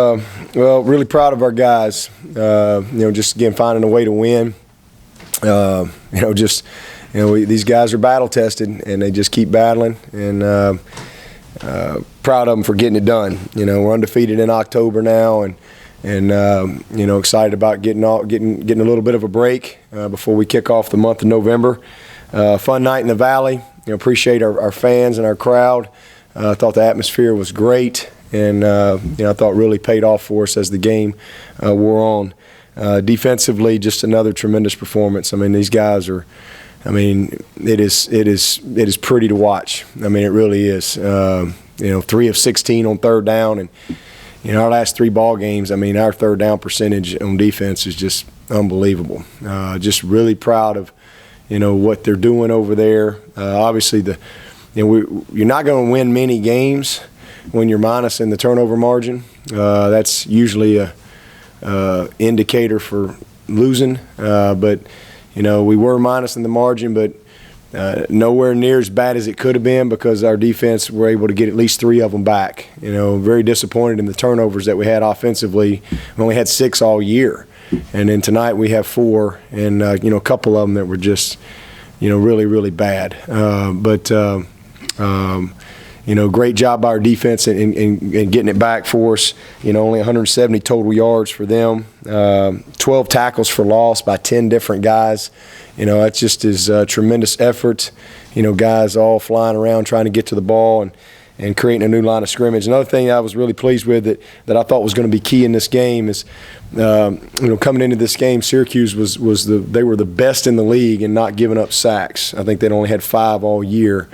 Well, really proud of our guys. Just again finding a way to win. These guys are battle tested, and they just keep battling. And proud of them for getting it done. We're undefeated in October now, and excited about getting a little bit of a break before we kick off the month of November. Fun night in the Valley. Appreciate our fans and our crowd. I thought the atmosphere was great. And, I thought really paid off for us as the game wore on. Defensively, just another tremendous performance. These guys are, it is pretty to watch. It really is. 3 of 16 on third down. And, our last 3 ball games, our third down percentage on defense is just unbelievable. Just really proud of, what they're doing over there. Obviously, you're not going to win many games when you're minus in the turnover margin. That's usually a indicator for losing. But we were minus in the margin, but nowhere near as bad as it could have been because our defense were able to get at least 3 of them back. Very disappointed in the turnovers that we had offensively. We only had 6 all year. And then tonight we have 4, and a couple of them that were just, really, really bad. Great job by our defense in getting it back for us. Only 170 total yards for them. 12 tackles for loss by 10 different guys. That's just his tremendous effort. Guys all flying around trying to get to the ball and creating a new line of scrimmage. Another thing I was really pleased with that I thought was going to be key in this game is, coming into this game, Syracuse they were the best in the league in not giving up sacks. I think they'd only had 5 all year.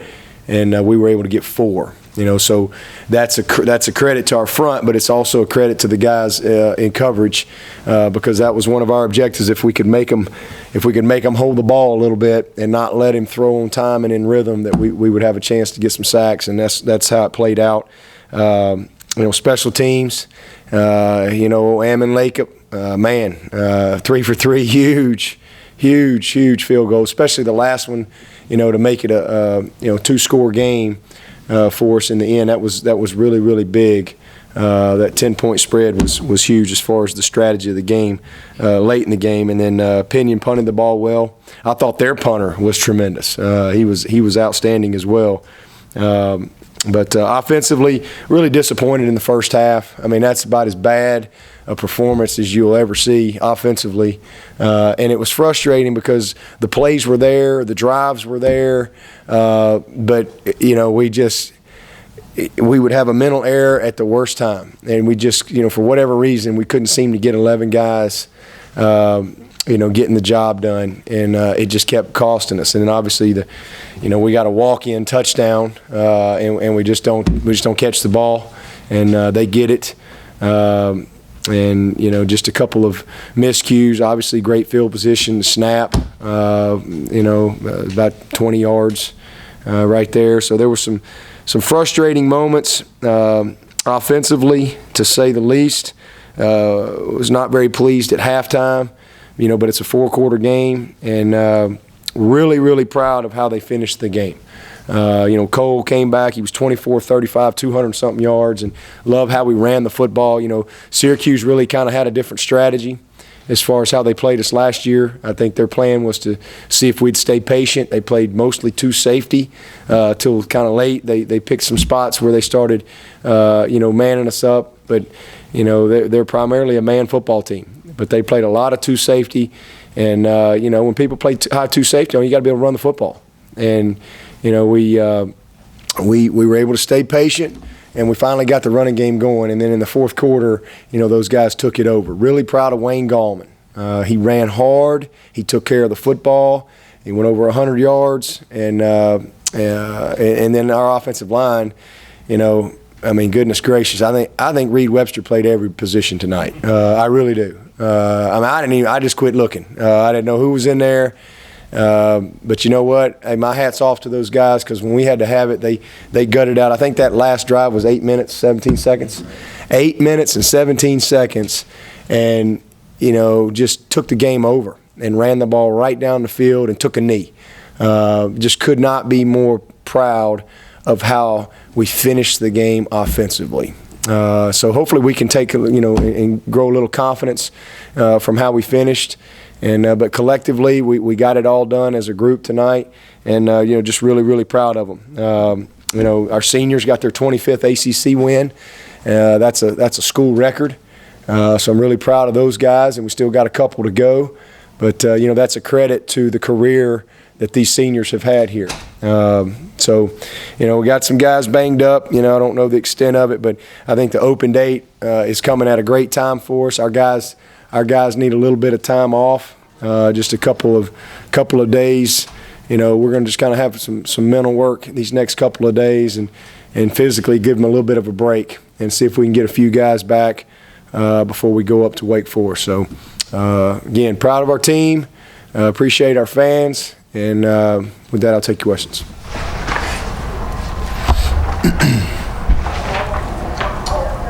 And we were able to get 4. So that's a credit to our front, but it's also a credit to the guys in coverage because that was one of our objectives. If we could make them hold the ball a little bit and not let him throw on time and in rhythm, that we would have a chance to get some sacks, and that's how it played out. Special teams, Ammon Lacob, 3 for 3, huge field goal, especially the last one. To make it a 2-score game for us in the end. That was really, really big. That 10-point spread was huge as far as the strategy of the game late in the game. And then Pinion punted the ball well. I thought their punter was tremendous. He was outstanding as well. But offensively, really disappointed in the first half. That's about as bad a performance as you'll ever see offensively. And it was frustrating because the plays were there, the drives were there, but, we would have a mental error at the worst time. And we just, for whatever reason, we couldn't seem to get 11 guys, getting the job done. And it just kept costing us. And then obviously we got a walk-in touchdown, and we just don't catch the ball, and they get it. And just a couple of miscues. Obviously, great field position, snap. About 20 yards right there. So there were some frustrating moments offensively, to say the least. Was not very pleased at halftime. But it's a 4-quarter game, and really, really proud of how they finished the game. Cole came back. He was 24-35, 200-something yards, and love how we ran the football. Syracuse really kind of had a different strategy as far as how they played us last year. I think their plan was to see if we'd stay patient. They played mostly 2 safety till kind of late. They picked some spots where they started, manning us up. But, they're primarily a man football team. But they played a lot of 2 safety. And, when people play high 2 safety, you got to be able to run the football. And, we were able to stay patient, and we finally got the running game going. And then in the 4th quarter, those guys took it over. Really proud of Wayne Gallman. He ran hard. He took care of the football. He went over 100 yards. And then our offensive line, goodness gracious. I think Reed Webster played every position tonight. I really do. I just quit looking. I didn't know who was in there. But you know what? Hey, my hat's off to those guys, because when we had to have it, they gutted out. I think that last drive was 8 minutes, 17 seconds. 8 minutes and 17 seconds, and, just took the game over and ran the ball right down the field and took a knee. Just could not be more proud of how we finished the game offensively. So hopefully we can take, and grow a little confidence from how we finished. And but collectively, we got it all done as a group tonight, and just really, really proud of them. Our seniors got their 25th ACC win. That's a school record. So I'm really proud of those guys, and we still got a couple to go. But that's a credit to the career that these seniors have had here. So we got some guys banged up. I don't know the extent of it, but I think the open date is coming at a great time for us. Our guys need a little bit of time off, just a couple of days. We're going to just kind of have some mental work these next couple of days and physically give them a little bit of a break and see if we can get a few guys back before we go up to Wake Forest. So again, proud of our team, appreciate our fans, and with that, I'll take your questions.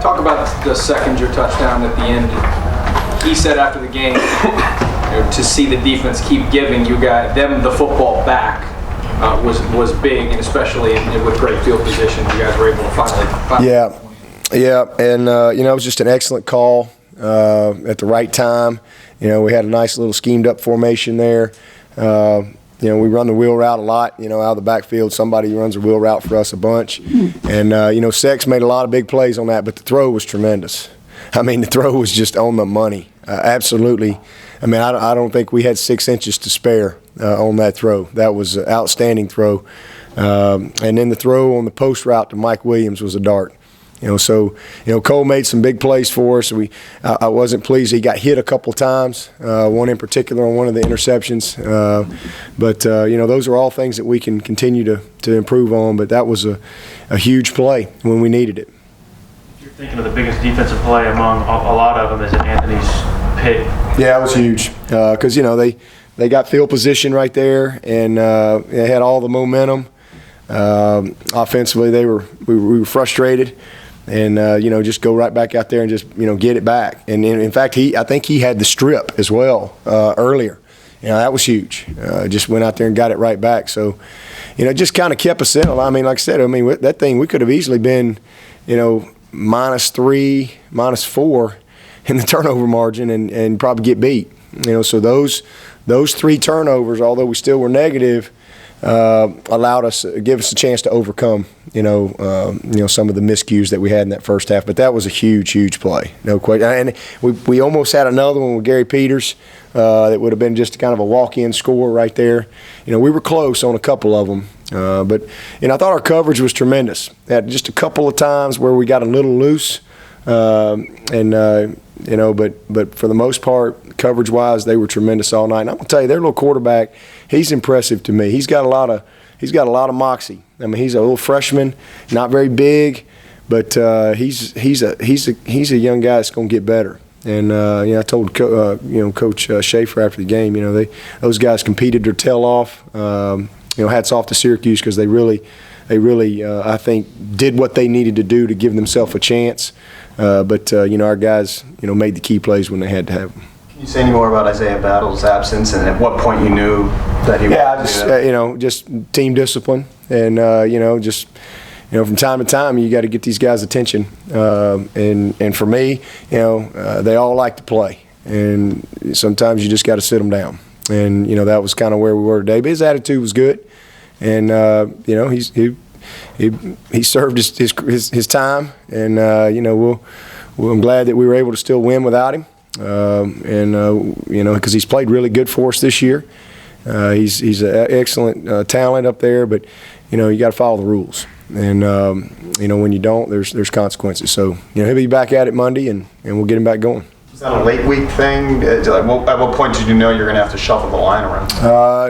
Talk about the second-year touchdown at the end. He said after the game, to see the defense keep giving you guys them the football back was big, and especially with great field position, you guys were able to finally. Yeah, and it was just an excellent call at the right time. We had a nice little schemed-up formation there. We run the wheel route a lot, out of the backfield. Somebody runs a wheel route for us a bunch. And, Sex made a lot of big plays on that, but the throw was tremendous. I mean, the throw was just on the money. Absolutely. I mean, I don't think we had 6 inches to spare on that throw. That was an outstanding throw. And then the throw on the post route to Mike Williams was a dart. Cole made some big plays for us. I wasn't pleased. He got hit a couple times, one in particular on one of the interceptions. But those are all things that we can continue to improve on. But that was a huge play when we needed it. You're thinking of the biggest defensive play among a lot of them is Anthony's pick. Yeah, it was huge because, they got field position right there, and they had all the momentum. Offensively, we were frustrated. And just go right back out there and just get it back. And in fact, I think he had the strip as well earlier. That was huge. Just went out there and got it right back. So, just kind of kept us in. I mean, like I said, that thing we could have easily been, -3, -4 in the turnover margin and probably get beat. So those 3 turnovers, although we still were negative, give us a chance to overcome, some of the miscues that we had in that first half. But that was a huge, huge play, no question. And we almost had another one with Gary Peters that would have been just kind of a walk-in score right there. We were close on a couple of them, but I thought our coverage was tremendous. Had just a couple of times where we got a little loose, but for the most part, coverage-wise, they were tremendous all night. And I'm gonna tell you, their little quarterback, he's impressive to me. He's got a lot of moxie. I mean, he's a little freshman, not very big, but he's a young guy that's gonna get better. And I told Coach Schaefer after the game, those guys competed their tail off. Hats off to Syracuse because they really I think did what they needed to do to give themselves a chance. But our guys made the key plays when they had to have them. Can you say any more about Isaiah Battle's absence and at what point you knew that he was? Just team discipline and from time to time you got to get these guys' attention. And for me, they all like to play, and sometimes you just got to sit them down. And that was kind of where we were today. But his attitude was good, and he served his time, and I'm glad that we were able to still win without him, because he's played really good for us this year. He's an excellent talent up there, but you got to follow the rules, and when you don't, there's consequences. So he'll be back at it Monday, and we'll get him back going. Was that a late week thing? At what point did you know you're going to have to shuffle the line around?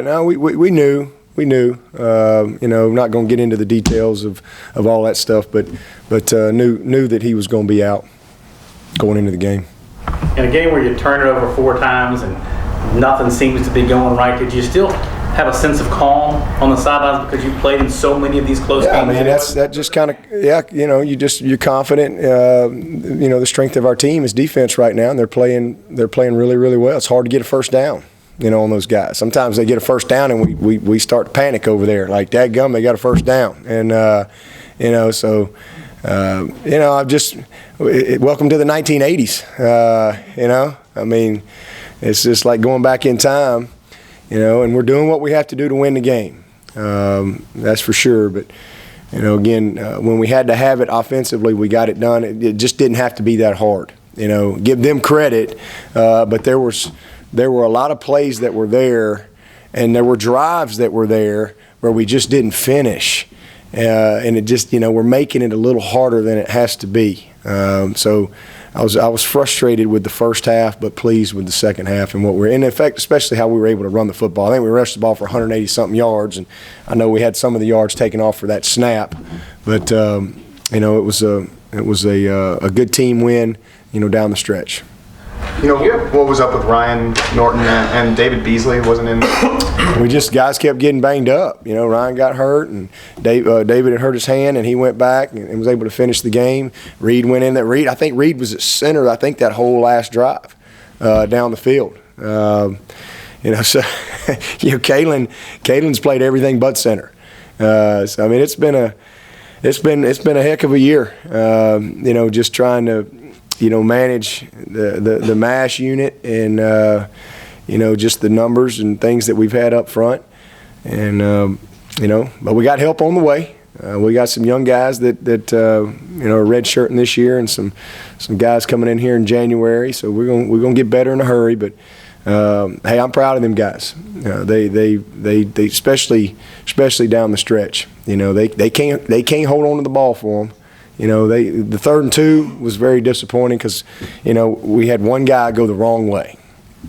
No, we knew. We knew, not going to get into the details of all that stuff, but knew that he was going to be out going into the game. In a game where you turn it over 4 times and nothing seems to be going right, did you still have a sense of calm on the sidelines because you played in so many of these close games? I mean, that just kind of, you're confident. The strength of our team is defense right now, and they're playing really, really well. It's hard to get a first down. On those guys. Sometimes they get a first down and we start to panic over there. Like, dadgum, they got a first down. And, so I've just welcome to the 1980s. I mean, it's just like going back in time, and we're doing what we have to do to win the game. That's for sure. But again, when we had to have it offensively, we got it done. It just didn't have to be that hard. Give them credit, but there were a lot of plays that were there, and there were drives that were there where we just didn't finish. And it just, we're making it a little harder than it has to be. So I was frustrated with the first half, but pleased with the second half and what we're in effect, especially how we were able to run the football. I think we rushed the ball for 180-something yards, and I know we had some of the yards taken off for that snap, but it was a good team win, down the stretch. What was up with Ryan Norton and David Beasley wasn't in? Guys kept getting banged up. Ryan got hurt, and David had hurt his hand, and he went back and was able to finish the game. Reed went in there. I think Reed was at center, I think, that whole last drive down the field. So Kalen's played everything but center. So I mean, it's been a heck of a year. Just trying to manage the MASH unit and, just the numbers and things that we've had up front. And, but we got help on the way. We got some young guys that are redshirting this year, and some guys coming in here in January. So we're gonna get better in a hurry. But hey, I'm proud of them guys. They especially down the stretch. They can't hold on to the ball for them. The 3rd and 2 was very disappointing because, we had one guy go the wrong way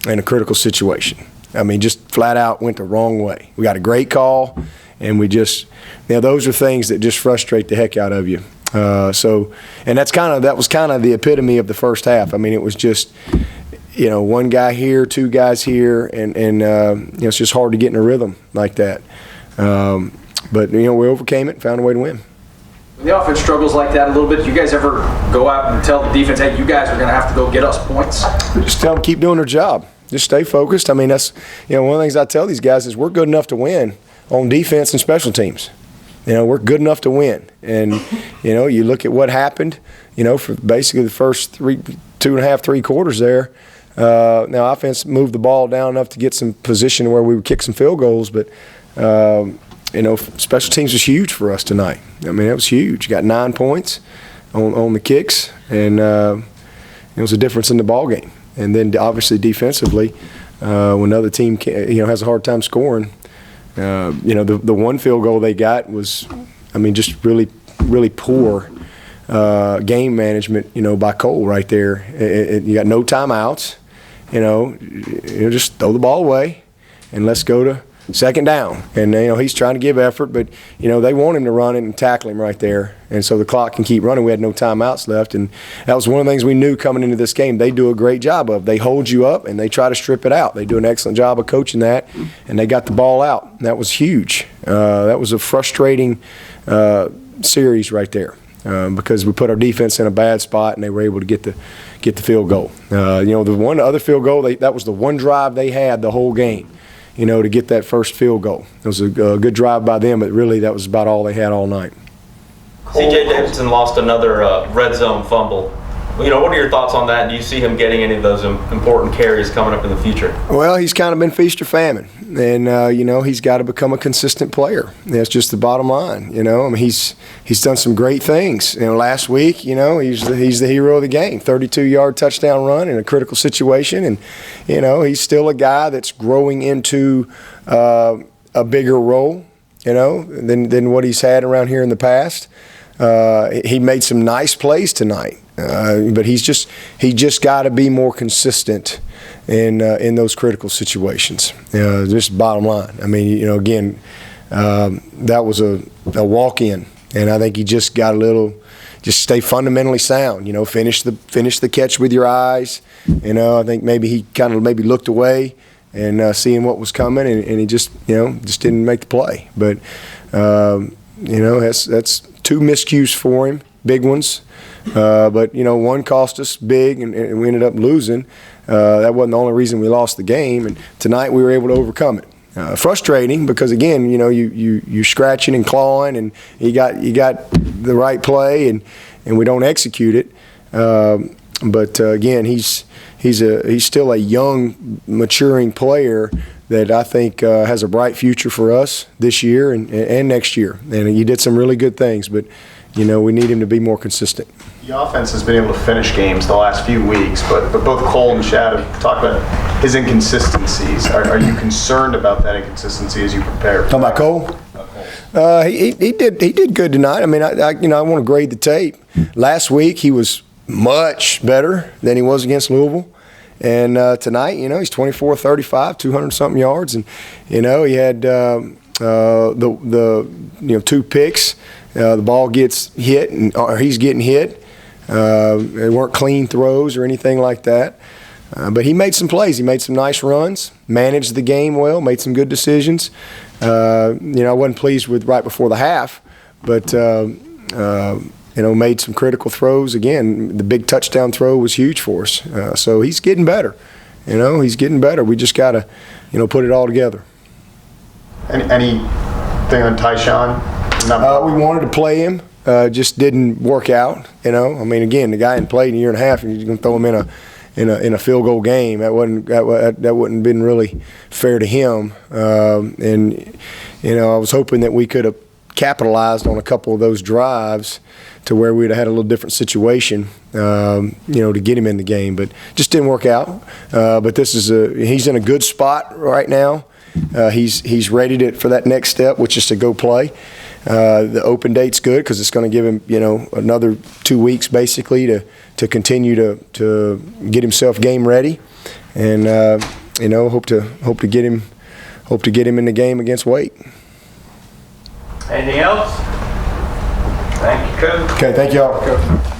in a critical situation. I mean, just flat out went the wrong way. We got a great call, and we just, those are things that just frustrate the heck out of you. And that was kind of the epitome of the first half. I mean, it was just, one guy here, two guys here, and it's just hard to get in a rhythm like that. But we overcame it and found a way to win. When the offense struggles like that a little bit, do you guys ever go out and tell the defense, hey, you guys are going to have to go get us points? Just tell them keep doing their job. Just stay focused. I mean, that's one of the things I tell these guys is we're good enough to win on defense and special teams. We're good enough to win. And, you look at what happened, for basically the first 2.5, 3 quarters there. Now, offense moved the ball down enough to get some position where we would kick some field goals, but special teams was huge for us tonight. I mean, it was huge. Got 9 points on the kicks, and it was a difference in the ball game. And then obviously defensively, when another team has a hard time scoring, the one field goal they got was, just really, really poor game management, by Cole right there. You got no timeouts. Just throw the ball away and let's go to second down. And, he's trying to give effort, but, they want him to run it and tackle him right there. And so the clock can keep running. We had no timeouts left. And that was one of the things we knew coming into this game they do a great job of. They hold you up and they try to strip it out. They do an excellent job of coaching that, and they got the ball out. And that was huge. That was a frustrating series right there because we put our defense in a bad spot and they were able to get the field goal. The one other field goal, that was the one drive they had the whole game. To get that first field goal. It was a good drive by them, but really that was about all they had all night. C.J. Davidson lost another red zone fumble. What are your thoughts on that? Do you see him getting any of those important carries coming up in the future? Well, he's kind of been feast or famine, and he's got to become a consistent player. That's just the bottom line. He's done some great things. Last week, he's the hero of the game. 32-yard touchdown run in a critical situation, and he's still a guy that's growing into a bigger role, than what he's had around here in the past. He made some nice plays tonight. But he just got to be more consistent in those critical situations. Just bottom line. Again, that was a walk-in, and I think he just got just stay fundamentally sound. Finish the catch with your eyes. I think maybe he kind of looked away and seeing what was coming, and he just didn't make the play. But that's 2 miscues for him, big ones. But one cost us big, and we ended up losing. That wasn't the only reason we lost the game. And tonight we were able to overcome it. frustrating because again, you're scratching and clawing, and you got the right play, and we don't execute it. But again, he's still a young, maturing player that I think has a bright future for us this year and next year. And he did some really good things, but we need him to be more consistent. The offense has been able to finish games the last few weeks, but both Cole and Shad have talked about his inconsistencies. Are you concerned about that inconsistency as you prepare? Talking about Cole? He did good tonight. I mean, I want to grade the tape. Last week he was much better than he was against Louisville. And tonight, he's 24-35, 200-something yards, and he had the 2 picks. The ball gets hit, or he's getting hit. They weren't clean throws or anything like that. But he made some plays. He made some nice runs, managed the game well, made some good decisions. I wasn't pleased with right before the half, but made some critical throws. Again, the big touchdown throw was huge for us. So he's getting better. He's getting better. We just got to, put it all together. Anything on Tyshawn? We wanted to play him. Just didn't work out. I mean, again, the guy hadn't played in a year and a half, and you're going to throw him in a field goal game. That wouldn't been really fair to him. And I was hoping that we could have capitalized on a couple of those drives to where we'd have had a little different situation, to get him in the game, but just didn't work out. But he's in a good spot right now. He's ready for that next step, which is to go play. The open date's good because it's going to give him, another 2 weeks basically to continue to get himself game ready, and hope to get him in the game against Wake. Anything else? Thank you, Coach. Okay, thank y'all.